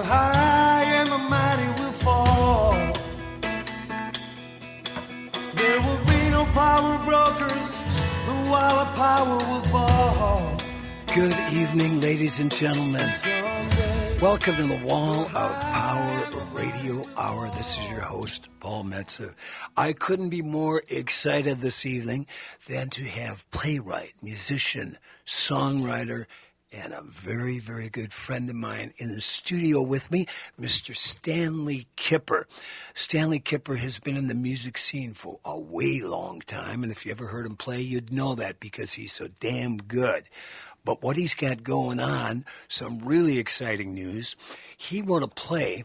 high and the mighty will fall. There will be no power brokers, the while of power will fall. Good evening, ladies and gentlemen. Welcome to the Wall of Power Radio Hour. This is your host, Paul Metzer. I couldn't be more excited this evening than to have playwright, musician, songwriter, and a very, very good friend of mine in the studio with me, Mr. Stanley Kipper. Stanley Kipper has been in the music scene for a way long time, and if you ever heard him play, you'd know that because he's so damn good. But what he's got going on, some really exciting news. He wrote a play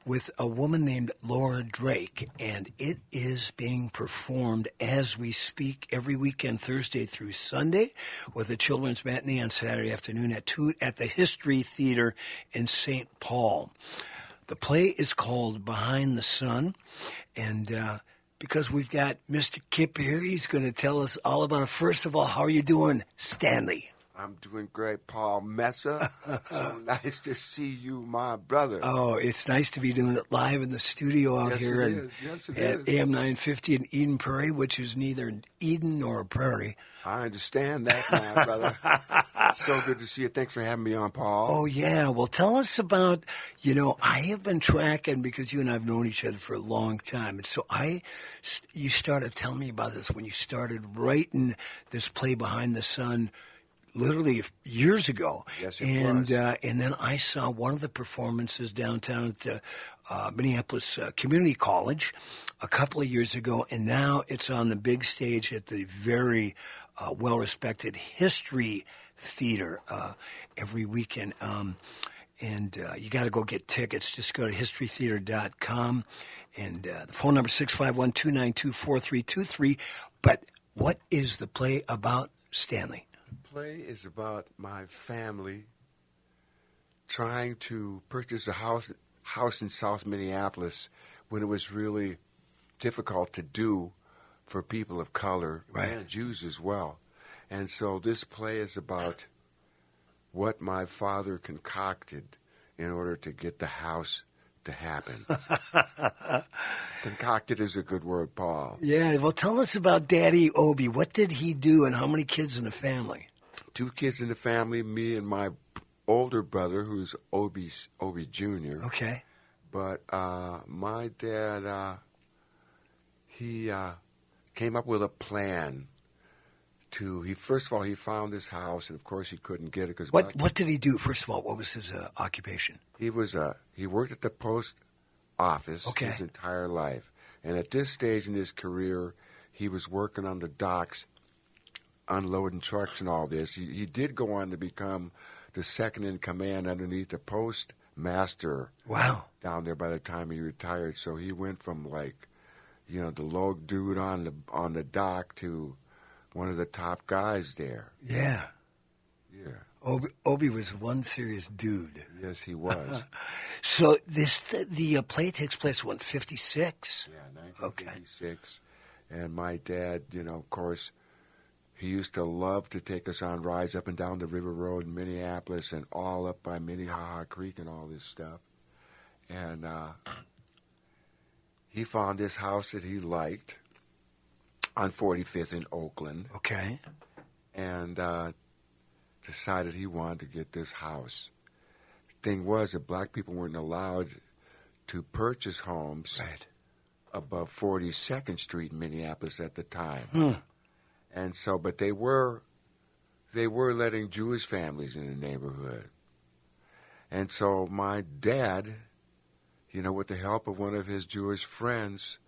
with a woman named Laura Drake, and it is being performed as we speak every weekend, Thursday through Sunday, with a children's matinee on Saturday afternoon at 2 at the History Theater in St. Paul. The play is called Behind the Sun, and because we've got Mr. Kip here, he's going to tell us all about it. First of all, how are you doing, Stanley? I'm doing great, Paul Messer. So nice to see you, my brother. Oh, it's nice to be doing it live in the studio out here at AM 950 in Eden Prairie, which is neither Eden nor a prairie. I understand that, my brother. So good to see you. Thanks for having me on, Paul. Oh, yeah. Well, tell us about, I have been tracking because you and I have known each other for a long time. And so you started telling me about this when you started writing this play Behind the Sun literally years ago. Yes, it was. And then I saw one of the performances downtown at the Minneapolis Community College a couple of years ago, and now it's on the big stage at the very well-respected History Theater every weekend. And you got to go get tickets. Just go to historytheater.com, and the phone number is 651-292-4323. But what is the play about, Stanley? The play is about my family trying to purchase a house in South Minneapolis when it was really difficult to do for people of color and Jews as well. And so this play is about what my father concocted in order to get the house to happen. Concocted is a good word, Paul. Yeah, well, tell us about Daddy Obi. What did he do, and how many kids in the family? 2 kids in the family, me and my older brother, who's Obi Jr. Okay. But my dad, he came up with a plan first of all, he found this house, and of course he couldn't get it. What did he do, first of all? What was his occupation? He worked at the post office his entire life. And at this stage in his career, he was working on the docks, unloading trucks and all this. He did go on to become the second in command underneath the postmaster. Wow. Down there by the time he retired. So he went from the low dude on the dock to one of the top guys there. Yeah. Yeah. Obi was one serious dude. Yes, he was. So the play takes place, 56? Yeah, 1956. Okay. And my dad, of course, he used to love to take us on rides up and down the River Road in Minneapolis and all up by Minnehaha Creek and all this stuff. And he found this house that he liked on 45th in Oakland. Okay. And decided he wanted to get this house. Thing was that black people weren't allowed to purchase homes above 42nd Street in Minneapolis at the time. And so, but they were letting Jewish families in the neighborhood. And so my dad, with the help of one of his Jewish friends,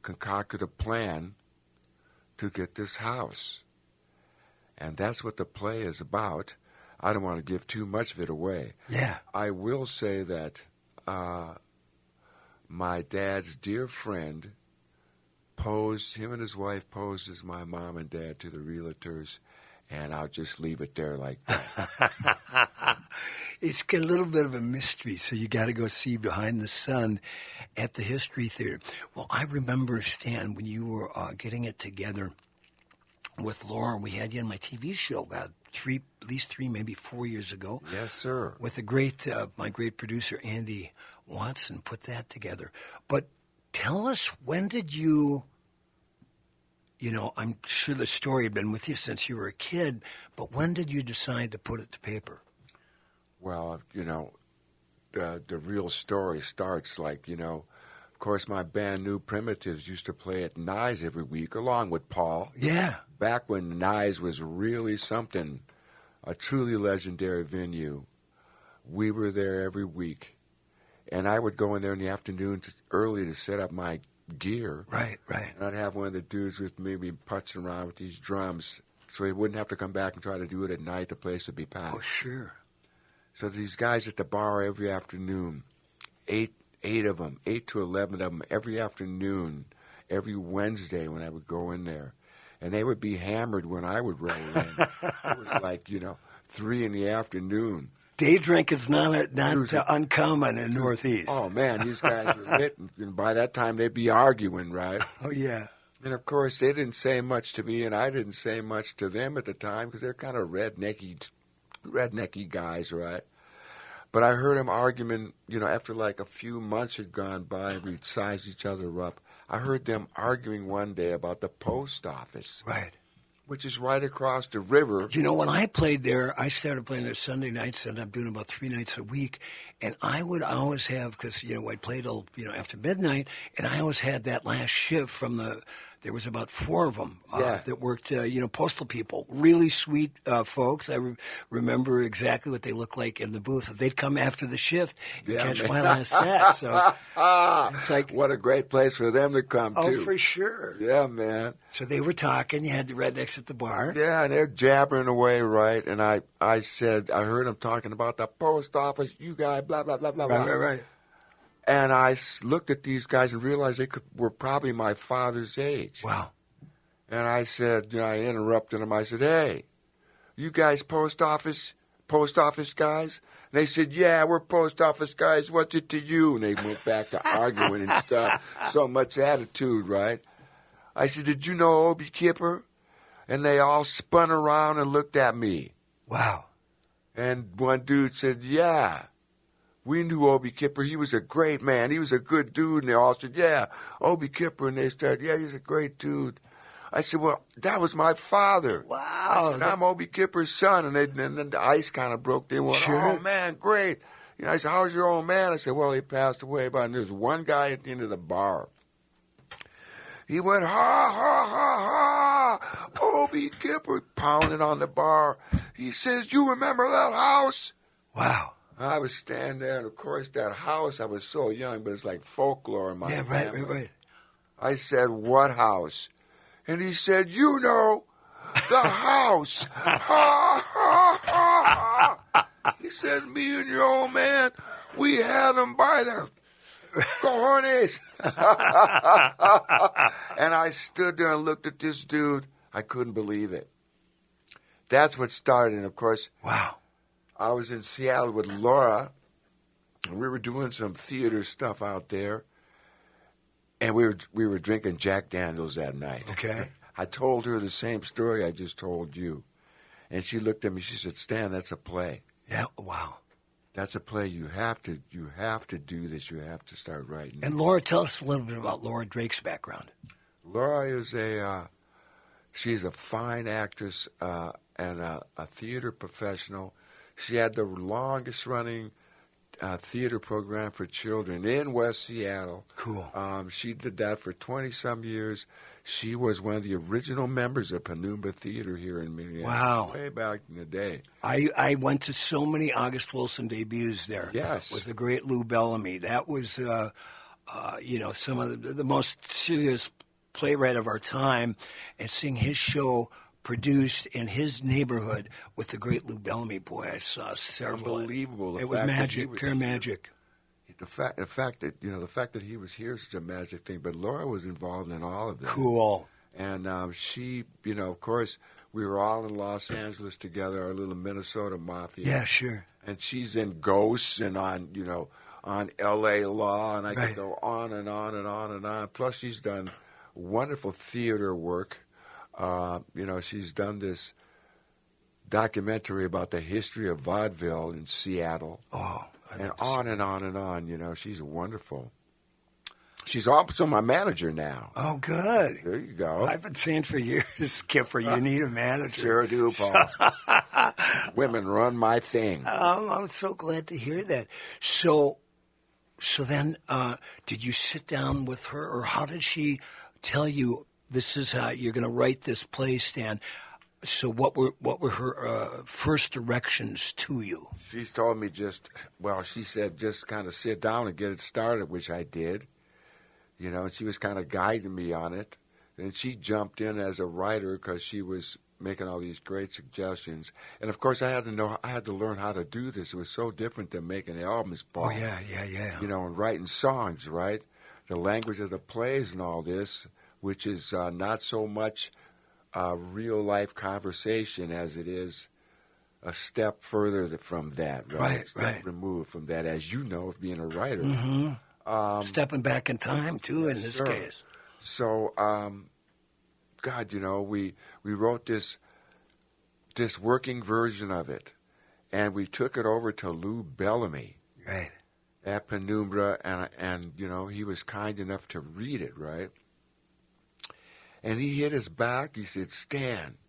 concocted a plan to get this house. And that's what the play is about. I don't want to give too much of it away. Yeah. I will say that my dad's dear friend him and his wife posed as my mom and dad to the realtors, and I'll just leave it there like that. It's got a little bit of a mystery, so you got to go see Behind the Sun at the History Theater. Well, I remember, Stan, when you were getting it together with Laura. We had you on my TV show about at least 3, maybe 4 years ago. Yes, sir. With my great producer, Andy Watson, put that together. But tell us, when did you I'm sure the story had been with you since you were a kid, but when did you decide to put it to paper? Well, the real story starts like, of course, my band New Primitives used to play at Nye's every week along with Paul. Yeah. Back when Nye's was really something, a truly legendary venue. We were there every week. And I would go in there in the afternoon early to set up my gear. Right. And I'd have one of the dudes with me be putzing around with these drums so he wouldn't have to come back and try to do it at night. The place would be packed. Oh, sure. So these guys at the bar every afternoon, eight of them, 8 to 11 of them every afternoon, every Wednesday when I would go in there. And they would be hammered when I would roll in. It was like, 3 in the afternoon. Day drinking's not uncommon in Northeast. Oh, man, these guys were lit. And by that time, they'd be arguing, right? Oh, yeah. And, of course, they didn't say much to me, and I didn't say much to them at the time because they're kind of rednecky guys, right? But I heard them arguing, after like a few months had gone by and we'd sized each other up. I heard them arguing one day about the post office. Right. Which is right across the river. When I played there, I started playing there Sunday nights, and I'm doing about 3 nights a week. And I would always have, because, I played till, after midnight, and I always had that last shift there was about 4 of them that worked, postal people. Really sweet folks. I remember exactly what they looked like in the booth. They'd come after the shift and catch my last set. So it's like, what a great place for them to come to. Oh, for sure. Yeah, man. So they were talking. You had the rednecks at the bar. Yeah, and they're jabbering away, right? And I heard them talking about the post office, you guys, blah, blah, blah, blah, blah. Right. And I looked at these guys and realized they were probably my father's age. Wow. And I said, I interrupted them. I said, hey, you guys post office guys? And they said, yeah, we're post office guys. What's it to you? And they went back to arguing and stuff. So much attitude, right? I said, did you know Obie Kipper? And they all spun around and looked at me. Wow. And one dude said, yeah. We knew Obie Kipper. He was a great man. He was a good dude. And they all said, yeah, Obie Kipper. And they started, yeah, he's a great dude. I said, well, that was my father. Wow. I said, I'm Obie Kipper's son. And then the ice kind of broke. They went, sure. Oh, man, great. I said, how's your old man? I said, well, he passed away. But there's one guy at the end of the bar. He went, ha, ha, ha, ha. Obie Kipper, pounding on the bar. He says, you remember that house? Wow. I was standing there, and of course, that house, I was so young, but it's like folklore in my family. Right. I said, what house? And he said, the house. Ha, ha, ha, ha. He says, me and your old man, we had him by the cojones. And I stood there and looked at this dude. I couldn't believe it. That's what started, and of course, wow. I was in Seattle with Laura, and we were doing some theater stuff out there, and we were drinking Jack Daniels that night. Okay. I told her the same story I just told you, and she looked at me. She said, "Stan, that's a play." Yeah. Wow. That's a play. You have to do this. You have to start writing. And Laura, tell us a little bit about Laura Drake's background. Laura is she's a fine actress and a theater professional. She had the longest-running theater program for children in West Seattle. Cool. She did that for 20-some years. She was one of the original members of Penumbra Theater here in Minneapolis. Wow. Way back in the day. I went to so many August Wilson debuts there. Yes. With the great Lou Bellamy. That was, some of the most serious playwright of our time, and seeing his show produced in his neighborhood with the great Lou Bellamy. Boy, I saw several. Unbelievable. It was magic, pure magic. The fact that he was here is such a magic thing. But Laura was involved in all of this. Cool. And she, of course, we were all in Los Angeles together, our little Minnesota mafia. Yeah, sure. And she's in Ghosts and on L.A. Law, and I Right. could go on and on and on and on. Plus, she's done wonderful theater work. She's done this documentary about the history of vaudeville in Seattle. Oh, and on and on and on. She's wonderful. She's also my manager now. Oh, good. There you go. I've been saying for years, Skipper, you need a manager. Sure do, Paul. Women run my thing. I'm so glad to hear that. So then, did you sit down with her, or how did she tell you this is how you're going to write this play, Stan? So what were her first directions to you? She's told me she said just kind of sit down and get it started, which I did. And she was kind of guiding me on it. And she jumped in as a writer because she was making all these great suggestions. And of course, I had to learn how to do this. It was so different than making albums, Paul. Oh yeah. And writing songs, right? The language of the plays and all this, which is not so much real life conversation as it is a step further from that, right? Right. Removed from that, as you know, of being a writer. Mm-hmm. Stepping back in time too, in this case. So, God, we wrote this working version of it, and we took it over to Lou Bellamy, right, at Penumbra, and he was kind enough to read it, right. And he hit his back. He said, "Stan,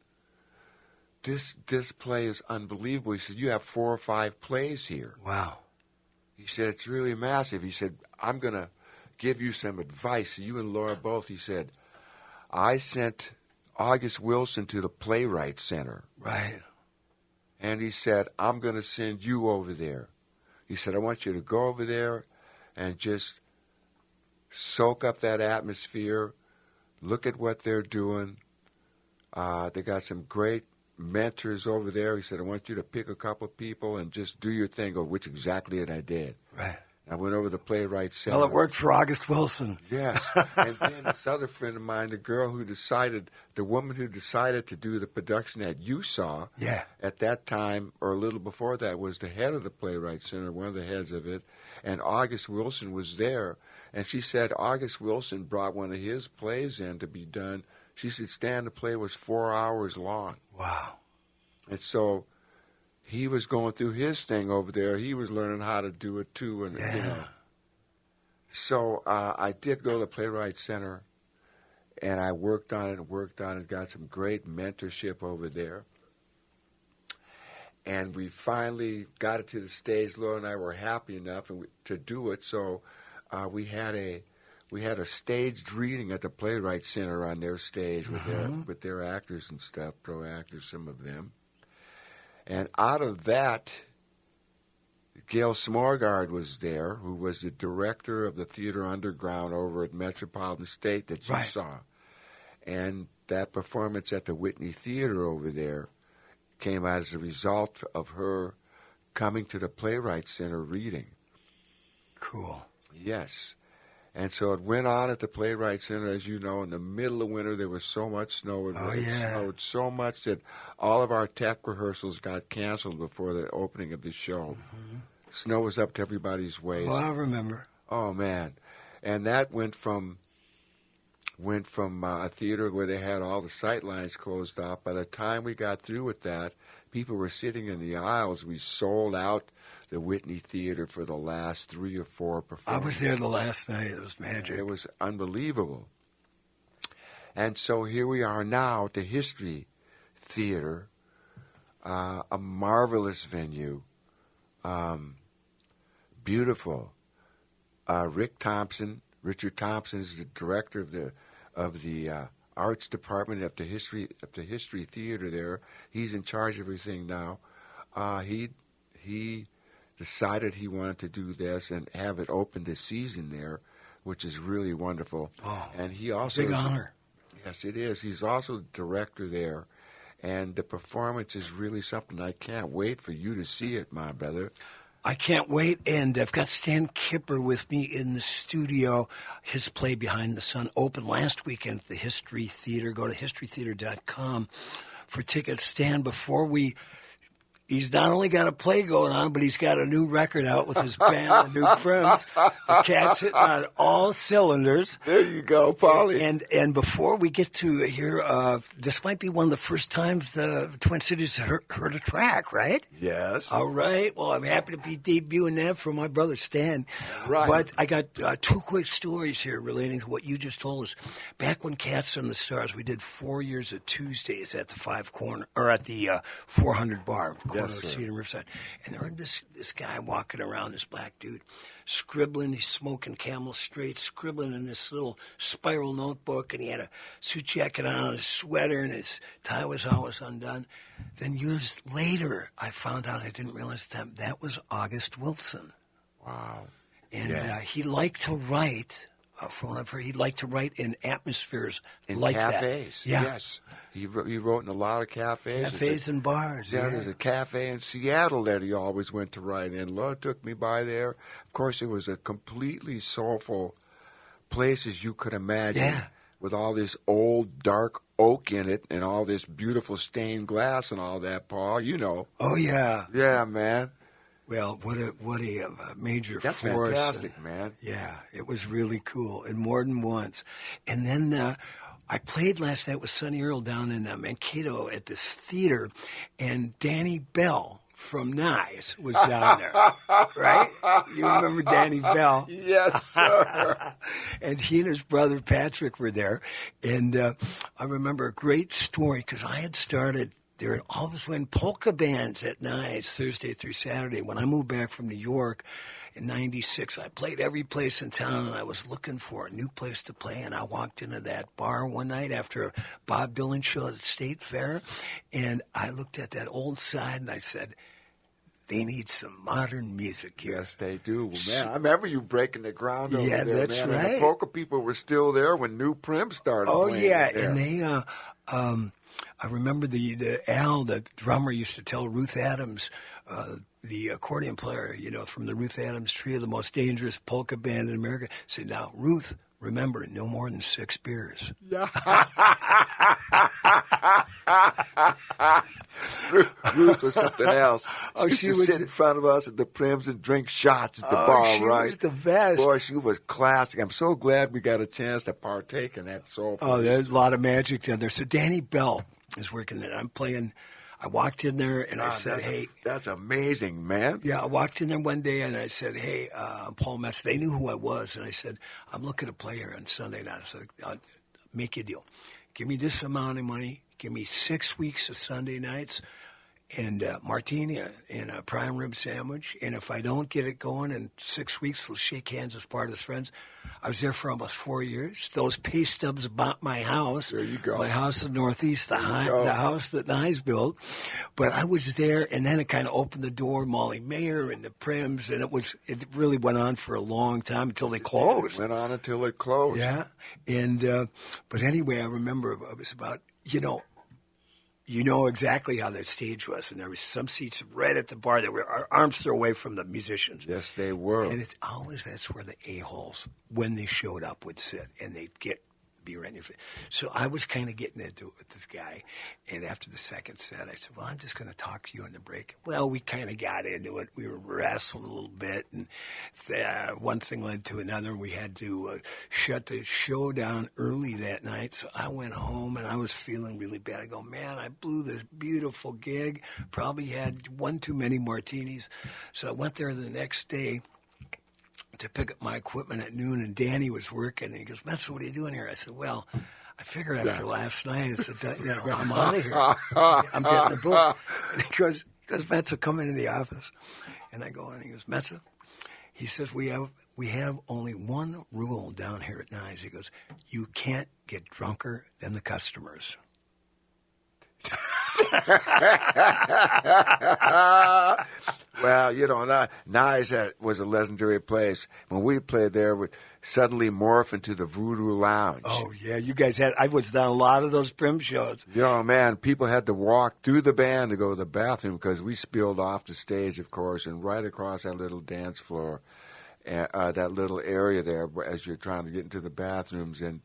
this play is unbelievable." He said, "You have 4 or 5 plays here." Wow. He said, "It's really massive." He said, "I'm going to give you some advice, you and Laura both." He said, "I sent August Wilson to the Playwright Center." Right. And he said, "I'm going to send you over there." He said, "I want you to go over there and just soak up that atmosphere. Look at what they're doing. They got some great mentors over there." He said, "I want you to pick a couple of people and just do your thing," which exactly it I did. Right. I went over to the Playwright Center. Well, it worked for August Wilson. Yes. And then this other friend of mine, the woman who decided to do the production that you saw, at that time, or a little before that, was the head of the Playwright Center, one of the heads of it, and August Wilson was there. And she said August Wilson brought one of his plays in to be done. She said, "Stan, the play was 4 hours long." Wow. And so he was going through his thing over there. He was learning how to do it too, and So I did go to the Playwright Center, and I worked on it, got some great mentorship over there. And we finally got it to the stage. Laura and I were happy enough to do it. So we had a staged reading at the Playwright Center on their stage with their actors and stuff, pro actors, some of them. And out of that, Gail Smorgard was there, who was the director of the Theater Underground over at Metropolitan State that you saw. And that performance at the Whitney Theater over there came out as a result of her coming to the Playwright Center reading. Cool. Yes. And so it went on at the Playwright Center. As you know, in the middle of winter, there was so much snow. It snowed so much that all of our tech rehearsals got canceled before the opening of the show. Mm-hmm. Snow was up to everybody's waist. Well, I remember. Oh, man. And that went from a theater where they had all the sight lines closed off. By the time we got through with that, people were sitting in the aisles. We sold out the Whitney Theater for the last 3 or 4 performances. I was there the last night. It was magic. It was unbelievable. And so here we are now at the History Theater, a marvelous venue, beautiful. Richard Thompson is the director of the arts department of the History Theater there. He's in charge of everything now. He decided he wanted to do this and have it open this season there, which is really wonderful. Oh, and he also big honor. Yes, it is. He's also the director there, and the performance is really something. I can't wait for you to see it, my brother. I can't wait, and I've got Stan Kipper with me in the studio. His play Behind the Sun opened last weekend at the History Theater. Go to historytheater.com for tickets. Stan, before we he's not only got a play going on, but he's got a new record out with his band, the New Prims. The cat's hitting on all cylinders. There you go, Paulie. And before we get to hear, this might be one of the first times the Twin Cities heard a track, right? Yes. All right. Well, I'm happy to be debuting that for my brother Stan. Right. But I got two quick stories here relating to what you just told us. Back when Cats on the Stars, we did 4 years of Tuesdays at the 400 bar, corner of sir. Cedar and Riverside. And there was this guy walking around, this black dude, scribbling. He's smoking Camel Straight, scribbling in this little spiral notebook, and he had a suit jacket on, a sweater, and his tie was always undone. Then years later, I found out, I didn't realize at the time, that was August Wilson. Wow. And Yeah. he liked to write, from what I've heard, he liked to write in atmospheres In like cafes. that. Yeah. Yes. He wrote in a lot of cafes. Cafes and bars. Yeah, there's a cafe in Seattle that he always went to write in. Lord took me by there. Of course, it was a completely soulful place as you could imagine. Yeah. With all this old dark oak in it and all this beautiful stained glass and all that, Paul. You know. Oh, yeah. Yeah, man. Well, what a major That's force. fantastic, man. Yeah, it was really cool, and more than once. And then I played last night with Sonny Earl down in Mankato at this theater, and Danny Bell from Nice was down there, right? You remember Danny Bell? Yes, sir. And he and his brother Patrick were there. And I remember a great story because I had started – there had always been polka bands at Nice Thursday through Saturday. When I moved back from New York in '96, I played every place in town, and I was looking for a new place to play. And I walked into that bar one night after a Bob Dylan show at the State Fair, and I looked at that old side, and I said, they need some modern music here. Yes, they do. Well, man, I remember you breaking the ground over Yeah, there, that's man. And right. the polka people were still there when New Prim started Oh, playing yeah, there. and they I remember Al, the drummer, used to tell Ruth Adams, the accordion player, from the Ruth Adams Trio, the most dangerous polka band in America, said, now, Ruth, remember, no more than 6 beers. Yeah. Ruth was something else. Oh, she she used was- to sit in front of us at the Prims and drink shots at the Oh, bar, she right? was the best. Boy, she was classic. I'm so glad we got a chance to partake in that soul. Oh, there's a lot of magic down there. So Danny Bell is working there. I'm playing. I walked in there and I said, hey. That's amazing, man. Yeah, I walked in there one day and I said, hey, I'm Paul Metz. They knew who I was. And I said, I'm looking to play here on Sunday night. I said, I'll make you a deal. Give me this amount of money. Give me 6 weeks of Sunday nights and martini and a prime rib sandwich. And if I don't get it going in 6 weeks, we'll shake hands as part of friends. I was there for almost 4 years. Those pay stubs bought my house. There you go. My house in the Northeast, the house that Nyes built. But I was there, and then it kind of opened the door, Molly Mayer and the Prims, and it really went on for a long time until they closed. Went on until it closed. Yeah. And but anyway, I remember it was about, you know exactly how that stage was. And there was some seats right at the bar that were arms thrown away from the musicians. Yes, they were. And it's always, that's where the a-holes, when they showed up, would sit. And they'd get beer in your face. So I was kind of getting into it with this guy. And after the second set, I said, well, I'm just going to talk to you on the break. Well, we kind of got into it. We were wrestling a little bit. And one thing led to another. We had to shut the show down early that night. So I went home and I was feeling really bad. I go, man, I blew this beautiful gig. Probably had one too many martinis. So I went there the next day to pick up my equipment at noon, and Danny was working, and he goes, Metz, what are you doing here? I said, well, I figured after last night, I said, I'm out of here. I'm getting the book. And he goes, Metz, come into the office. And I go in, he goes, Metz, he says, we have only one rule down here at Nyes. He goes, you can't get drunker than the customers. Well, Nyes was a legendary place. When we played there, we suddenly morph into the Voodoo Lounge. Oh, yeah, you guys I was down a lot of those Prim shows. Man, people had to walk through the band to go to the bathroom because we spilled off the stage, of course, and right across that little dance floor, that little area there as you're trying to get into the bathrooms. And,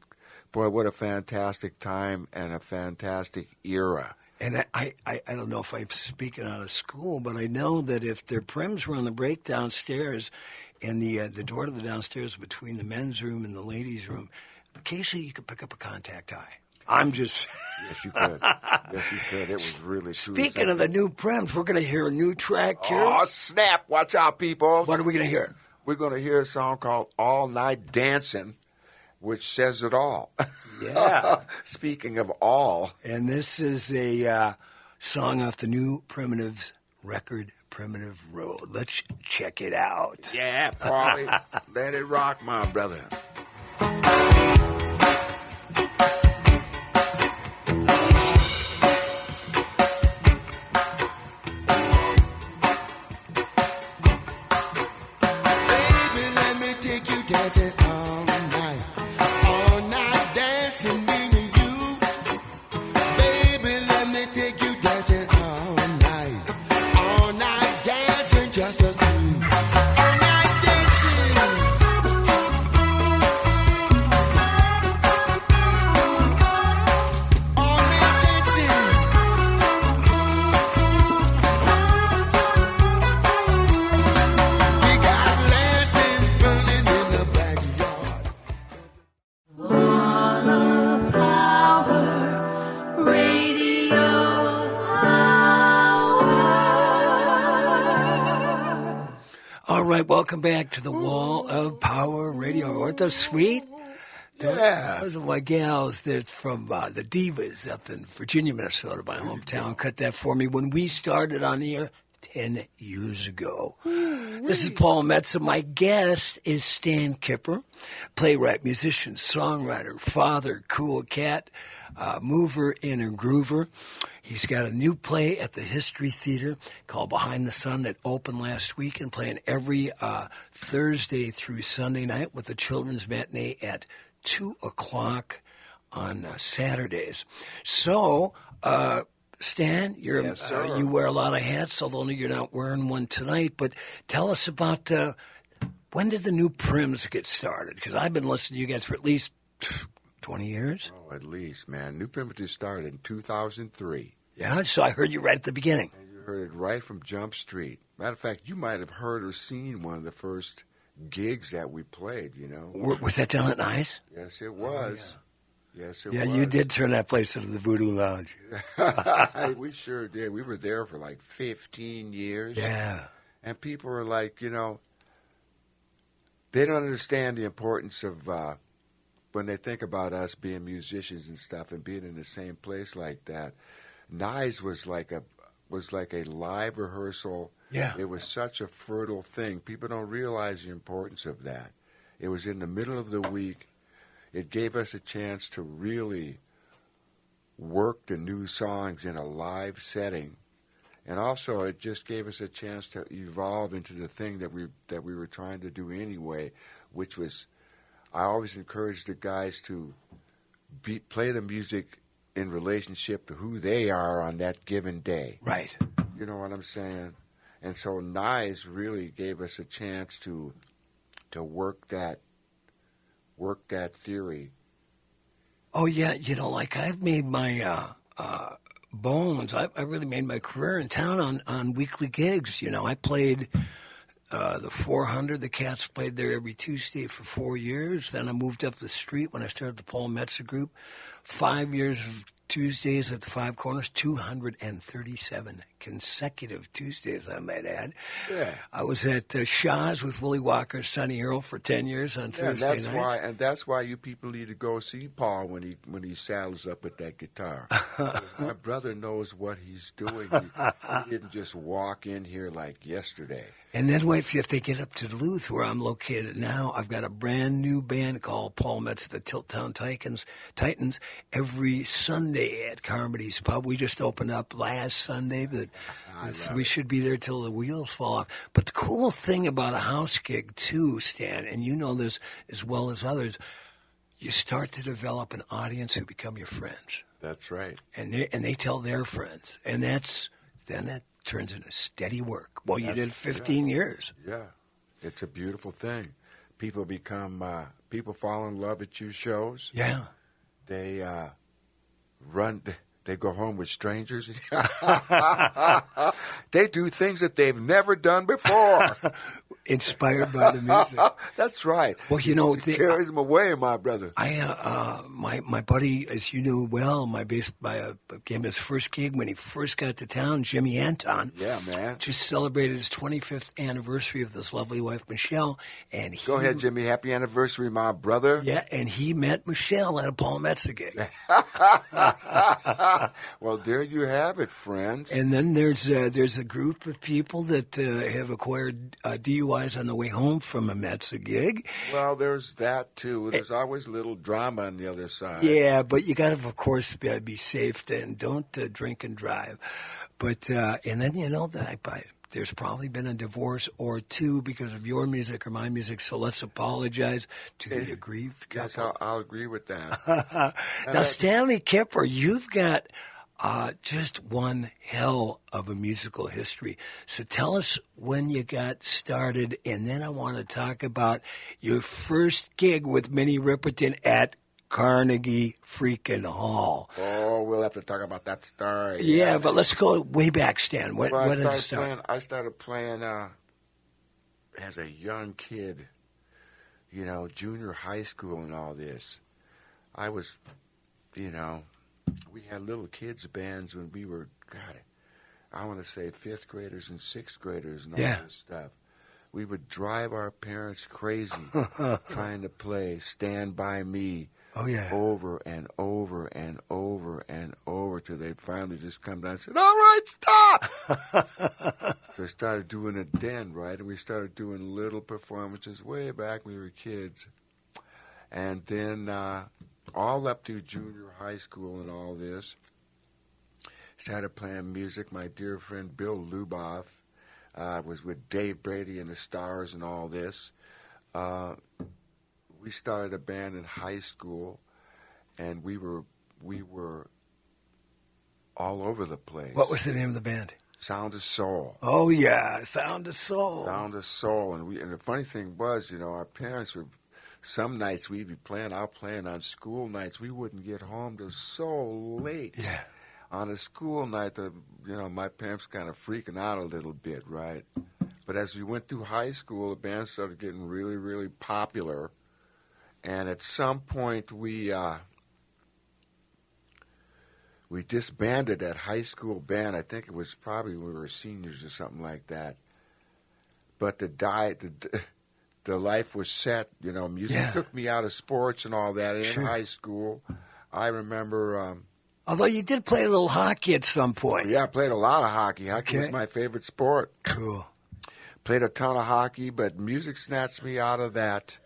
boy, what a fantastic time and a fantastic era. And I don't know if I'm speaking out of school, but I know that if their prims were on the break downstairs, and the door to the downstairs between the men's room and the ladies' room, occasionally you could pick up a contact eye. I'm just... Yes, you could. Yes, you could. It was really true. Speaking of the new prims, we're going to hear a new track here. Oh, snap. Watch out, people. What are we going to hear? We're going to hear a song called All Night Dancing, which says it all. Yeah. Speaking of all. And this is a song off the new Primitives record, Primitive Road. Let's check it out. Yeah, Paulie. Let it rock, my brother. Baby, let me take you dancing all night dancing me and you. Baby, let me take you dancing all night dancing just us two. All night dancing, all night dancing. We got lanterns burning in the backyard. All right, welcome back to the Wall of Power Radio. Aren't those sweet? Yeah. Those are my gals that from the Divas up in Virginia, Minnesota, my hometown, cut that for me when we started on the air 10 years ago. This is Paul Metsa. My guest is Stan Kipper, playwright, musician, songwriter, father, cool cat, mover and a groover. He's got a new play at the History Theater called Behind the Sun that opened last week and playing every Thursday through Sunday night with the children's matinee at 2 o'clock on Saturdays. So, Stan, Yes, sir. you wear a lot of hats, although you're not wearing one tonight. But tell us about when did the new Prims get started? Because I've been listening to you guys for at least 20 years. Oh, at least, man. New Primitive started in 2003. Yeah, so I heard you right at the beginning. And you heard it right from Jump Street. Matter of fact, you might have heard or seen one of the first gigs that we played, you know. Was that down at Nice? Yes, it was. Yes, it Yeah, was. you did turn that place into the Voodoo Lounge. We sure did. We were there for like 15 years. Yeah. And people are like, you know, they don't understand the importance of when they think about us being musicians and stuff and being in the same place like that. Nyes was like a live rehearsal. Yeah. It was such a fertile thing. People don't realize the importance of that. It was in the middle of the week. It gave us a chance to really work the new songs in a live setting. And also, it just gave us a chance to evolve into the thing that we were trying to do anyway, which was, I always encourage the guys to play the music in relationship to who they are on that given day. Right. You know what I'm saying? And so Nyes really gave us a chance to work that theory. Oh, yeah. You know, like I've made my bones. I really made my career in town on weekly gigs. You know, I played the 400. The Cats played there every Tuesday for 4 years. Then I moved up the street when I started the Paul Metsa Group. 5 years of Tuesdays at the Five Corners, 237 consecutive Tuesdays, I might add. Yeah. I was at Shaw's with Willie Walker and Sonny Earl for 10 years on Thursday nights. That's why you people need to go see Paul when he saddles up with that guitar. My brother knows what he's doing. He didn't just walk in here like yesterday. And then wait, if they get up to Duluth, where I'm located now, I've got a brand new band called Paul Metsa, the Tilttown Titans, every Sunday at Carmody's Pub. We just opened up last Sunday, but we should be there till the wheels fall off. But the cool thing about a house gig, too, Stan, and you know this as well as others, you start to develop an audience who become your friends. That's right. And they tell their friends. And that turns into steady work. Well, you did 15 years. Yeah. It's a beautiful thing. People people fall in love at your shows. Yeah. They They go home with strangers. They do things that they've never done before. Inspired by the music. That's right. Well, you know, it carries them away, my brother. My buddy, as you knew well, gave him his first gig when he first got to town. Jimmy Anton. Yeah, man. Just celebrated his 25th anniversary of this lovely wife, Michelle. And Go ahead, Jimmy. Happy anniversary, my brother. Yeah, and he met Michelle at a Paul Metsa gig. Well, there you have it, friends. And then there's a group of people that have acquired DUIs on the way home from a Metsa gig. Well, there's that, too. There's always a little drama on the other side. Yeah, but you got to, of course, be safe and don't drink and drive. But and then, you know, there's probably been a divorce or two because of your music or my music, so let's apologize to the aggrieved couple. Yes, I'll agree with that. Now, Stanley Kipper, you've got just one hell of a musical history. So tell us when you got started, and then I want to talk about your first gig with Minnie Riperton at Carnegie freaking Hall. Oh, we'll have to talk about that story. Yeah, but let's go way back, Stan. When did it start? I started playing as a young kid, you know, junior high school and all this. I was, you know, we had little kids bands when we were, God, I want to say 5th graders and 6th graders and all this stuff. We would drive our parents crazy trying to play Stand By Me. Oh, yeah. Over and over and over and over till they finally just come down and said, all right, stop! So I started doing it then, right? And we started doing little performances way back when we were kids. And then all up through junior high school and all this, started playing music. My dear friend Bill Luboff was with Dave Brady and the Stars and all this. We started a band in high school, and we were all over the place. What was the name of the band? Sound of Soul. Oh yeah, Sound of Soul. Sound of Soul, and the funny thing was, you know, our parents were. Some nights we'd be out playing on school nights. We wouldn't get home till so late. Yeah. On a school night, you know, my parents kind of freaking out a little bit, right? But as we went through high school, the band started getting really, really popular. And at some point, we disbanded that high school band. I think it was probably when we were seniors or something like that. But the life was set. You know, music took me out of sports and all that in high school. I remember. Although you did play a little hockey at some point. Yeah, I played a lot of hockey. Hockey was my favorite sport. Cool. Played a ton of hockey, but music snatched me out of that.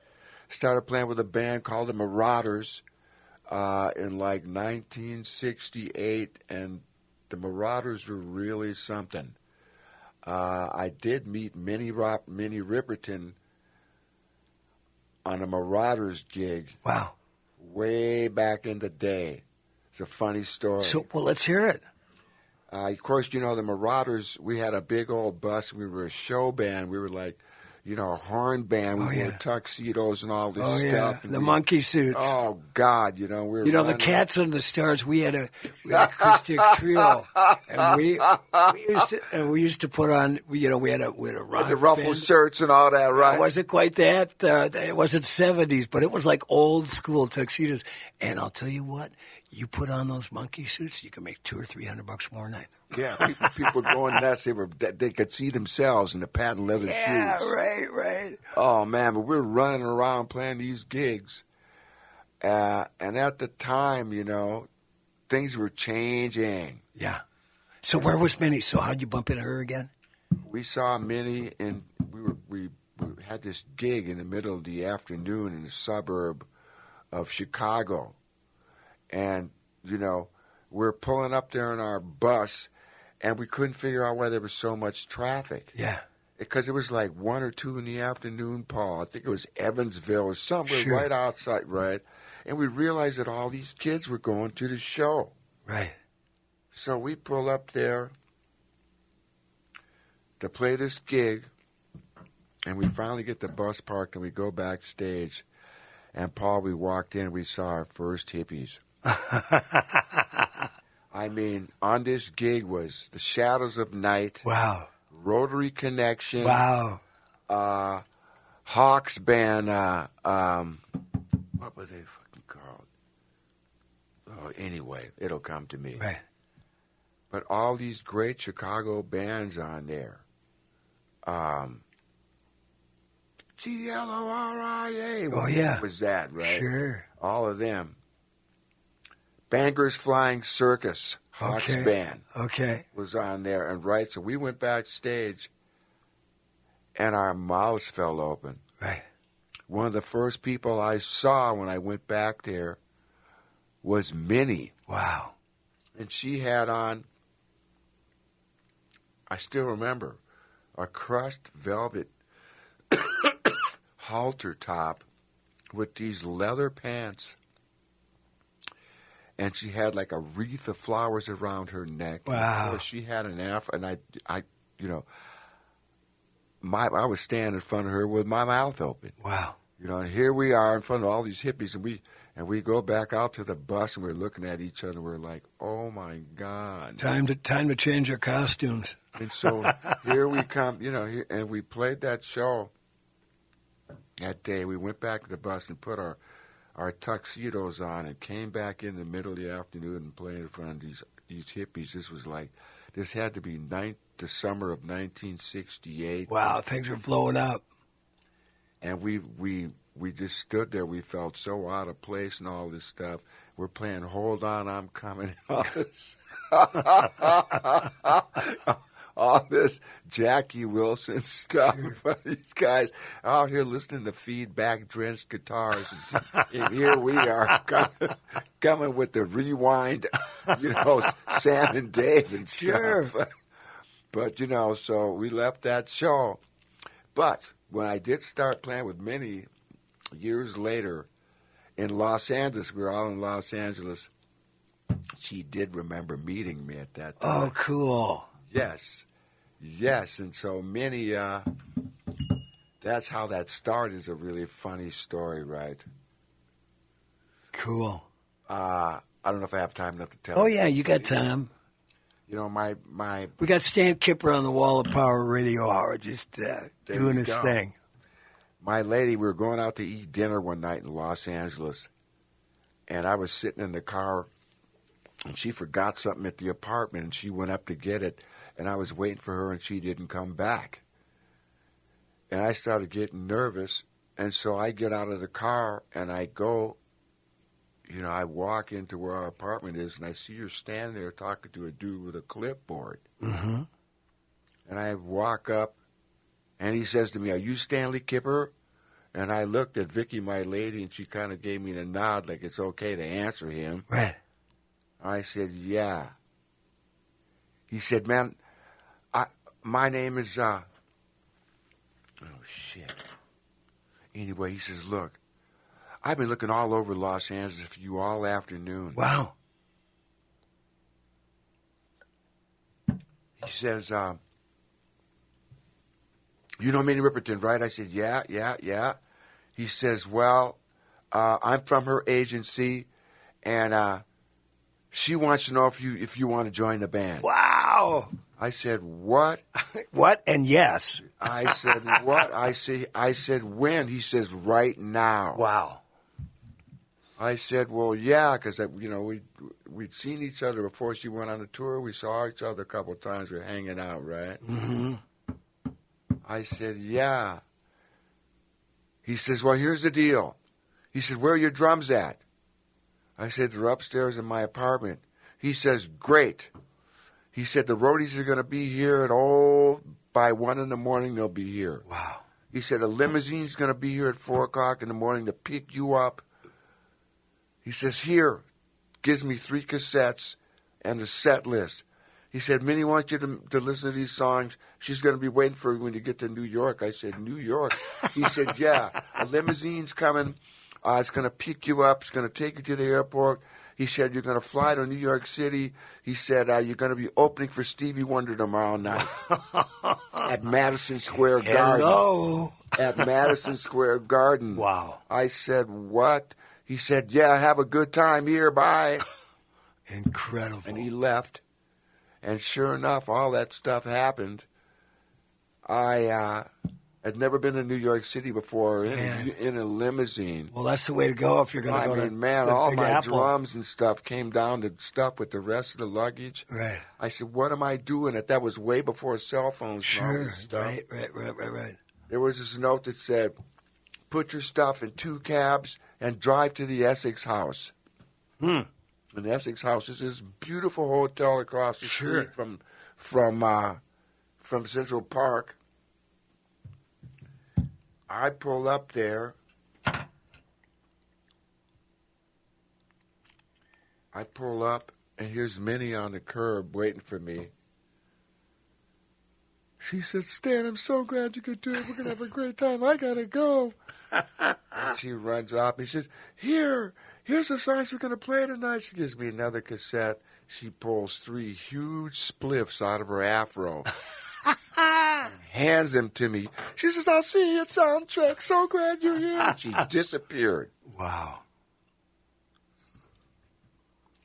Started playing with a band called the Marauders in like 1968, and the Marauders were really something. I did meet Minnie Riperton on a Marauders gig. Wow. Way back in the day. It's a funny story. So, well, let's hear it. Of course, you know, the Marauders, we had a big old bus. We were a show band. We were like, you know, a horn band. We wore tuxedos and all this stuff. The monkey suits. Oh, God, you know. We were the Cats and the Stars, we had a acoustic trio. And we used to put on, you know, we had a rock the ruffled band. shirts and all that, right? It wasn't quite that. It wasn't 70s, but it was like old school tuxedos. And I'll tell you what, you put on those monkey suits, you can make $200 or $300 more a night. Yeah, people going nuts. They could see themselves in the patent leather shoes. Yeah, right. Oh man, but we were running around playing these gigs, and at the time, you know, things were changing. Yeah. So where was Minnie? So how'd you bump into her again? We saw Minnie, and we had this gig in the middle of the afternoon in the suburb of Chicago, and you know, we're pulling up there in our bus. And we couldn't figure out why there was so much traffic. Yeah. Because it was like 1 or 2 in the afternoon, Paul. I think it was Evansville or somewhere right outside, right? And we realized that all these kids were going to the show. Right. So we pull up there to play this gig, and we finally get the bus parked, and we go backstage. And, Paul, we walked in, we saw our first hippies. I mean, on this gig was The Shadows of Night, Wow. Rotary Connection, Wow. Hawks Band, what were they fucking called? Oh, anyway, it'll come to me. Right. But all these great Chicago bands on there. GLORIA. Oh, yeah. Was that, right? Sure. All of them. Bangers Flying Circus, Hawks Okay. Band, Okay. was on there. And right, so we went backstage, and our mouths fell open. Right. One of the first people I saw when I went back there was Minnie. Wow. And she had on, I still remember, a crushed velvet halter top with these leather pants. And she had like a wreath of flowers around her neck. Wow. And of course, she had an afro, and I was standing in front of her with my mouth open. Wow. And here we are in front of all these hippies, and we go back out to the bus, and we're looking at each other. We're like, "Oh my God!" Time to change our costumes. And so here we come, and we played that show that day. We went back to the bus and put our tuxedos on, and came back in the middle of the afternoon and played in front of these hippies. This had to be the summer of 1968. Wow, things were blowing up. And we just stood there. We felt so out of place and all this stuff. We're playing "Hold On, I'm Coming." All this Jackie Wilson stuff. These guys out here listening to feedback-drenched guitars. And here we are coming with the rewind, Sam and Dave and stuff. Sure. But, so we left that show. But when I did start playing with Minnie years later in Los Angeles, we were all in Los Angeles, she did remember meeting me at that time. Oh, cool. Yes. And so Minnie, that's how that started. Is a really funny story, right? Cool. I don't know if I have time enough to tell. Oh, yeah, you got time. My We got Stan Kipper on the Wall of Power Radio Hour just doing you his go. thing. My lady, we were going out to eat dinner one night in Los Angeles, and I was sitting in the car, and she forgot something at the apartment, and she went up to get it, and I was waiting for her, and she didn't come back. And I started getting nervous, and so I get out of the car, and I go, I walk into where our apartment is, and I see her standing there talking to a dude with a clipboard. Mm-hmm. And I walk up, and he says to me, "Are you Stanley Kipper?" And I looked at Vicky, my lady, and she kind of gave me a nod like it's okay to answer him. Right. I said, "Yeah." He said, "Man, my name is, oh, shit." Anyway, he says, "Look, I've been looking all over Los Angeles for you all afternoon." Wow. He says, "You know Minnie Riperton, right?" I said, yeah. He says, "Well, I'm from her agency, and she wants to know if you want to join the band." Wow. I said, "What?" What? And yes. I said, "What?" I said, "When?" He says, "Right now." Wow. I said, "Well, yeah, because we'd seen each other before she went on the tour. We saw each other a couple of times. We were hanging out, right?" Mm-hmm. I said, "Yeah." He says, "Well, here's the deal." He said, "Where are your drums at?" I said, "They're upstairs in my apartment." He says, "Great." He said, "The roadies are going to be here by 1 in the morning. They'll be here." Wow. He said, "A limousine's going to be here at 4 o'clock in the morning to pick you up." He says, "Here," gives me 3 cassettes and a set list. He said, "Minnie wants you to listen to these songs. She's going to be waiting for you when you get to New York." I said, "New York?" He said, "Yeah, a limousine's coming. It's going to pick you up. It's going to take you to the airport." He said, "You're going to fly to New York City." He said, "You're going to be opening for Stevie Wonder tomorrow night at Madison Square Garden." Hello. At Madison Square Garden. Wow. I said, "What?" He said, "Yeah, have a good time here. Bye." Incredible. And he left. And sure enough, all that stuff happened. I had never been to New York City before in a limousine. Well, that's the way to go if you're going to go to man, the all Big my Apple. drums and stuff came down to stuff with the rest of the luggage. Right. I said, what am I doing? That was way before cell phones. And all Sure. this stuff. Right. There was this note that said, put your stuff in 2 cabs and drive to the Essex House. And the Essex House is this beautiful hotel across the street from Central Park. I pull up there. And here's Minnie on the curb waiting for me. She said, Stan, I'm so glad you could do it. We're going to have a great time. I got to go. And she runs off. He says, here's the songs we're going to play tonight. She gives me another cassette. She pulls 3 huge spliffs out of her afro. And hands them to me. She says, I'll see you at Soundcheck. So glad you're here. And she disappeared. Wow.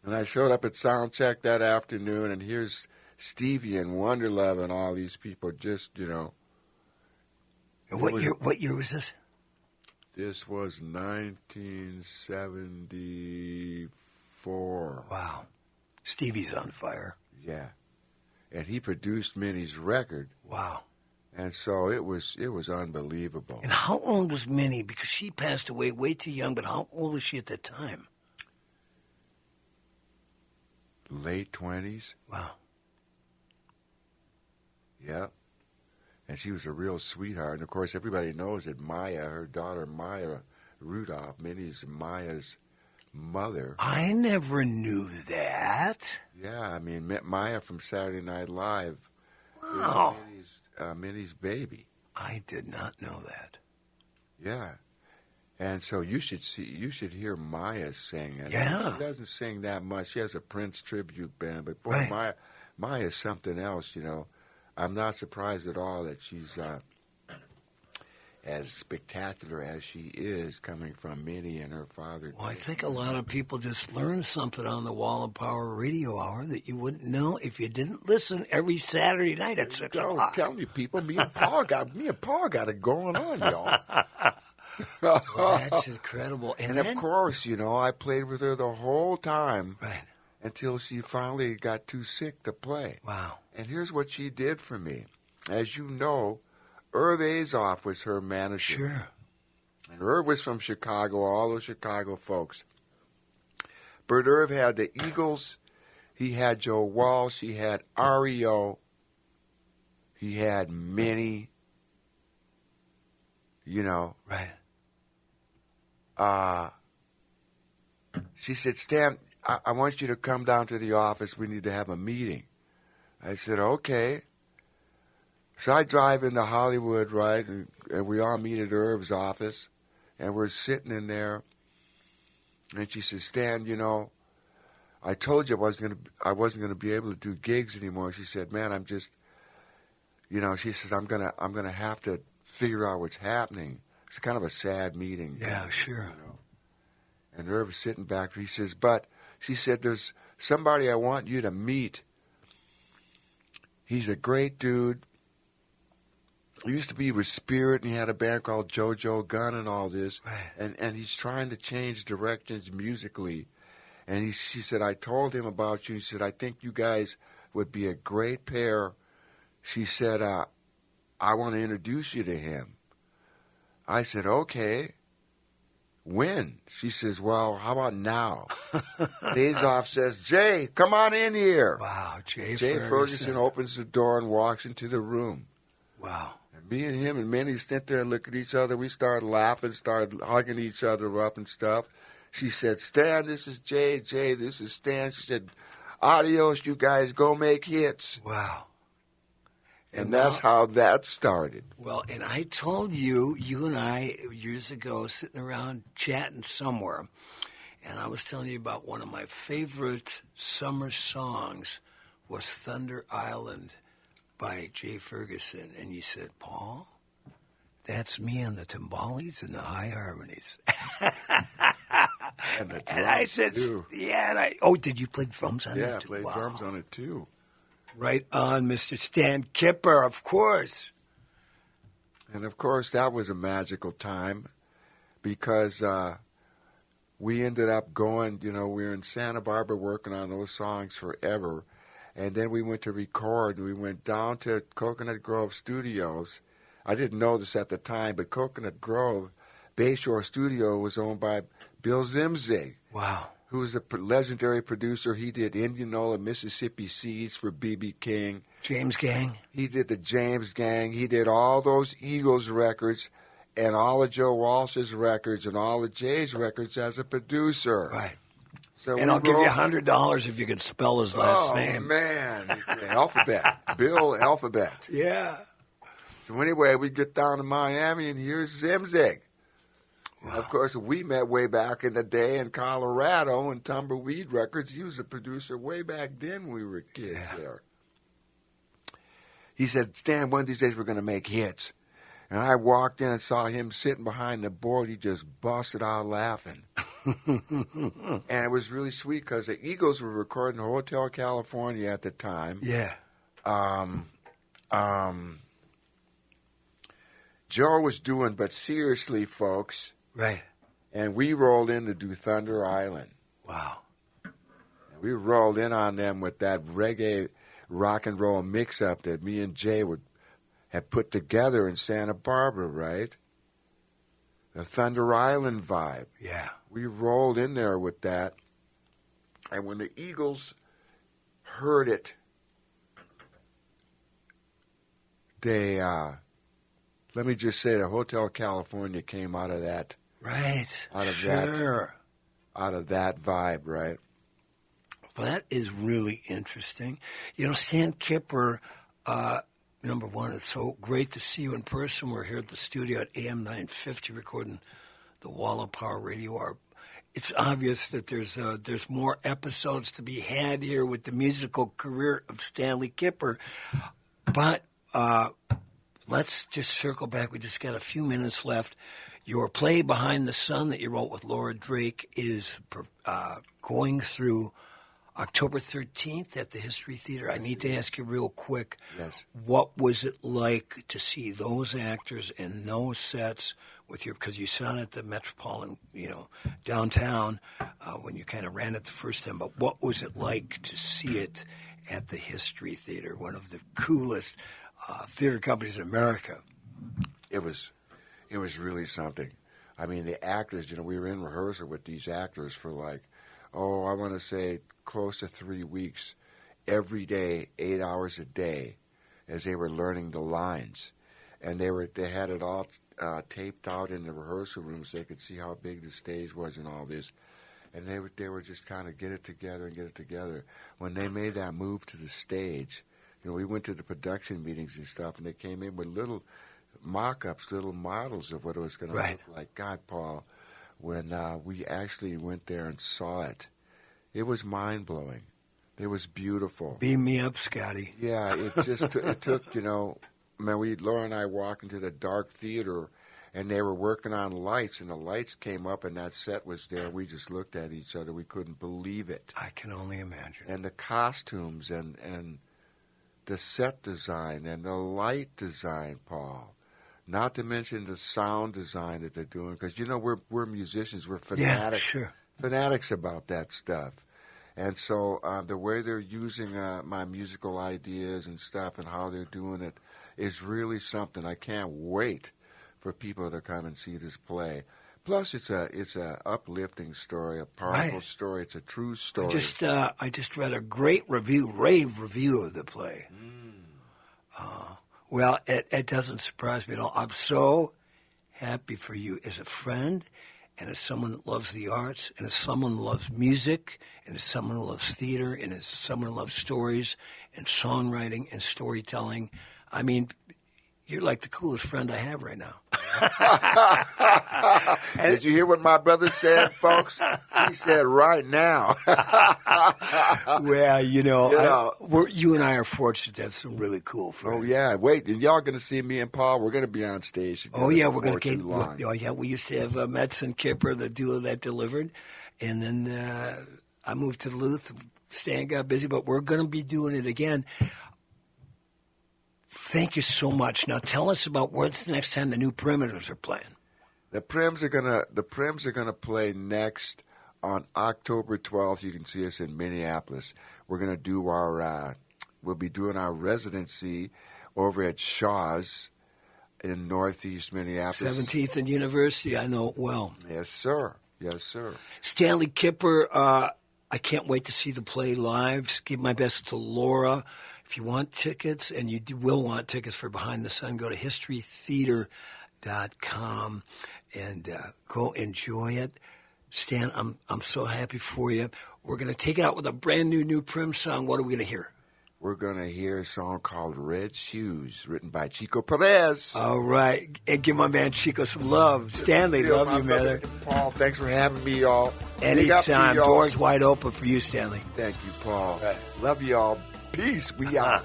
And I showed up at Soundcheck that afternoon, and here's Stevie and Wonderlove and all these people just, What year was this? This was 1974. Wow. Stevie's on fire. Yeah. And he produced Minnie's record. Wow. And so it was unbelievable. And how old was Minnie? Because she passed away way too young, but how old was she at that time? Late 20s. Wow. Yep. And she was a real sweetheart. And, of course, everybody knows that Maya, her daughter Maya Rudolph, Maya's mother. I never knew that. Yeah, I mean, met Maya from Saturday Night Live. Wow. Minnie's baby. I did not know that. Yeah. And so you should hear Maya sing. And Yeah. She doesn't sing that much. She has a Prince tribute band, but boy, Right. Maya's something else, I'm not surprised at all that she's as spectacular as she is, coming from Minnie and her father. Well, I think a lot of people just learned something on the Wall of Power Radio Hour that you wouldn't know if you didn't listen every Saturday night at 6 o'clock. Tell me, people, me and Paul got it going on, y'all. Well, that's incredible. And of course, I played with her the whole time. Right. Until she finally got too sick to play. Wow. And here's what she did for me. As you know, Irv Azoff was her manager. Sure. And Irv was from Chicago, all those Chicago folks. But Irv had the Eagles. He had Joe Walsh. He had REO. He had Minnie. Right. She said, Stan, I want you to come down to the office. We need to have a meeting. I said, okay. So I drive into Hollywood, right, and we all meet at Irv's office, and we're sitting in there. And she says, Stan, I told you I wasn't gonna be able to do gigs anymore. She said, man, I'm just, she says, I'm gonna have to figure out what's happening. It's kind of a sad meeting. Yeah, sure. And Irv's sitting back. He says, but she said, there's somebody I want you to meet. He's a great dude. He used to be with Spirit, and he had a band called JoJo Gunn and all this. Right. And he's trying to change directions musically. And she said, I told him about you. She said, I think you guys would be a great pair. She said, I want to introduce you to him. I said, okay. When? She says, well, how about now? Azoff says, Jay, come on in here. Wow, Jay Ferguson opens the door and walks into the room. Wow. And me and him and Minnie sit there and look at each other. We started laughing, started hugging each other up and stuff. She said, Stan, this is Jay. Jay, this is Stan. She said, adios, you guys, go make hits. Wow. And that's how that started. Well, and I told you and I, years ago, sitting around chatting somewhere, and I was telling you about one of my favorite summer songs was Thunder Island by Jay Ferguson. And you said, Paul, that's me on the timbales and the high harmonies. And the And I drums, said, too. yeah. Did you play drums on it? Yeah, I too? played Wow. drums on it too. Right on, Mr. Stan Kipper, of course. And of course, that was a magical time because we ended up going, we were in Santa Barbara working on those songs forever. And then we went to record, and we went down to Coconut Grove Studios. I didn't know this at the time, but Coconut Grove Bayshore Studio was owned by Bill Zimzig. Wow. Who was a legendary producer. He did Indianola, Mississippi Seeds for B.B. King. James Gang. He did the James Gang. He did all those Eagles records and all of Joe Walsh's records and all of Jay's records as a producer. Right. So And I'll give you $100 if you could spell his last name. Oh, man. Alphabet. Bill Alphabet. Yeah. So anyway, we get down to Miami, and here's Zimzig. Wow. Of course, we met way back in the day in Colorado in Tumbleweed Records. He was a producer way back then when we were kids there. He said, Stan, one of these days we're going to make hits. And I walked in and saw him sitting behind the board. He just busted out laughing. And it was really sweet because the Eagles were recording Hotel California at the time. Yeah. Joe was doing But Seriously, Folks. Right. And we rolled in to do Thunder Island. Wow. And we rolled in on them with that reggae rock and roll mix-up that me and Jay had put together in Santa Barbara, right? The Thunder Island vibe. Yeah. We rolled in there with that. And when the Eagles heard it, they, let me just say, the Hotel California came out of that. Right. Out of sure. Out of that vibe, right? Well, that is really interesting. Stan Kipper, number one, it's so great to see you in person. We're here at the studio at AM 950 recording the Wall of Power Radio Hour. It's obvious that there's more episodes to be had here with the musical career of Stanley Kipper. But let's just circle back. We just got a few minutes left. Your play Behind the Sun that you wrote with Laura Drake is going through October 13th at the History Theater. I need to ask you real quick, yes. What was it like to see those actors in those sets with because you saw it at the Metropolitan, downtown when you kind of ran it the first time, but what was it like to see it at the History Theater, one of the coolest theater companies in America? It was really something. I mean, the actors, we were in rehearsal with these actors for I want to say close to 3 weeks, every day, 8 hours a day, as they were learning the lines. And they had it all taped out in the rehearsal room so they could see how big the stage was and all this. And they were just kind of get it together. When they made that move to the stage, we went to the production meetings and stuff, and they came in with little mock-ups, little models of what it was going to look like. God, Paul, when we actually went there and saw it, it was mind-blowing. It was beautiful. Beam me up, Scotty. Yeah, it took, Laura and I walked into the dark theater, and they were working on lights, and the lights came up, and that set was there. We just looked at each other. We couldn't believe it. I can only imagine. And the costumes and the set design and the light design, Paul. Not to mention the sound design that they're doing, because we're musicians, we're fanatics, fanatics about that stuff, and so the way they're using my musical ideas and stuff and how they're doing it is really something. I can't wait for people to come and see this play. Plus, it's a uplifting story, a powerful story. It's a true story. I just read a great rave review of the play. Well, it doesn't surprise me at all. I'm so happy for you as a friend and as someone that loves the arts and as someone who loves music and as someone who loves theater and as someone who loves stories and songwriting and storytelling. I mean, you're like the coolest friend I have right now. Did you hear what my brother said, folks? He said right now. Well, you Yeah. you and I are fortunate to have some really cool friends. Oh, yeah. Wait, and y'all going to see me and Paul? We're going to be on stage together. Oh, yeah, we're going before to too long. Oh, yeah, we used to have Metz and Kipper, the duo that delivered. And then I moved to Duluth. Stan got busy, but we're going to be doing it again. Thank you so much. Now tell us about when's the next time the New Primitives are playing. The Prims are gonna play next on October 12th. You can see us in Minneapolis. We're gonna do we'll be doing our residency over at Shaw's in Northeast Minneapolis. 17th and University, I know it well. Yes, sir. Yes, sir. Stanley Kipper, I can't wait to see the play live. Give my best to Laura. If you want tickets, and you will want tickets for Behind the Sun, go to historytheater.com and go enjoy it. Stan, I'm so happy for you. We're going to take it out with a brand new Prim song. What are we going to hear? We're going to hear a song called Red Shoes, written by Chico Perez. All right. And give my man Chico some love. Stanley, love you, man. Paul, thanks for having me, y'all. Anytime. Doors wide open for you, Stanley. Thank you, Paul. Right. Love you all. Peace. We out.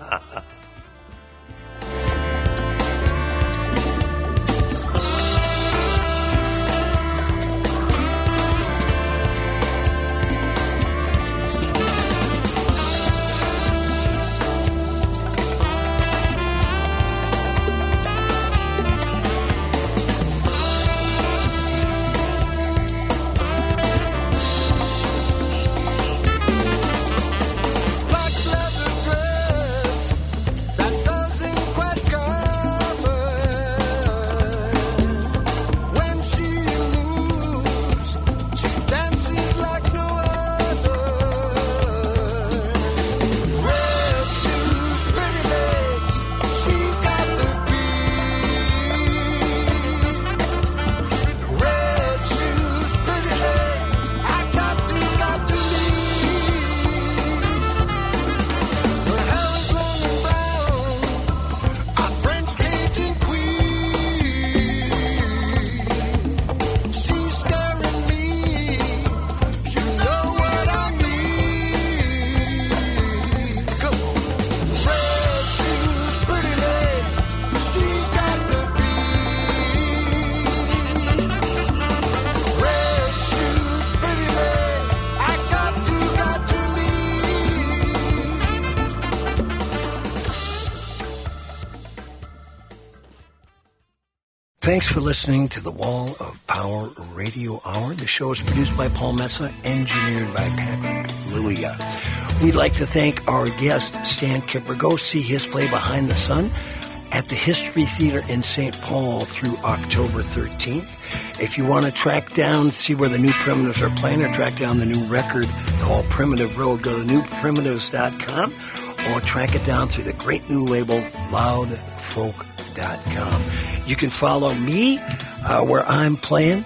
Black leather dress that doesn't quite cover. When she moves, she dances like no other. Red shoes, pretty legs, she's got the beat. Red shoes, pretty legs, I got to leave. Her hair is long and brown, a French Cajun queen. She's staring me, you know what I mean. Come on. Red shoes, pretty legs, she's got the beat. Red shoes, pretty legs, I got to leave. Thanks for listening to the Wall of Power Radio Hour. The show is produced by Paul Metza, engineered by Patrick Lilia. We'd like to thank our guest, Stan Kipper. Go see his play Behind the Sun at the History Theater in St. Paul through October 13th. If you want to track down, see where the New Primitives are playing, or track down the new record called Primitive Road, go to newprimitives.com or track it down through the great new label loudfolk.com. You can follow me where I'm playing,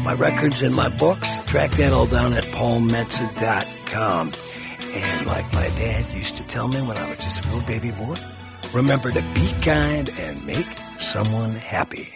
my records and my books. Track that all down at paulmetza.com. And like my dad used to tell me when I was just a little baby boy, remember to be kind and make someone happy.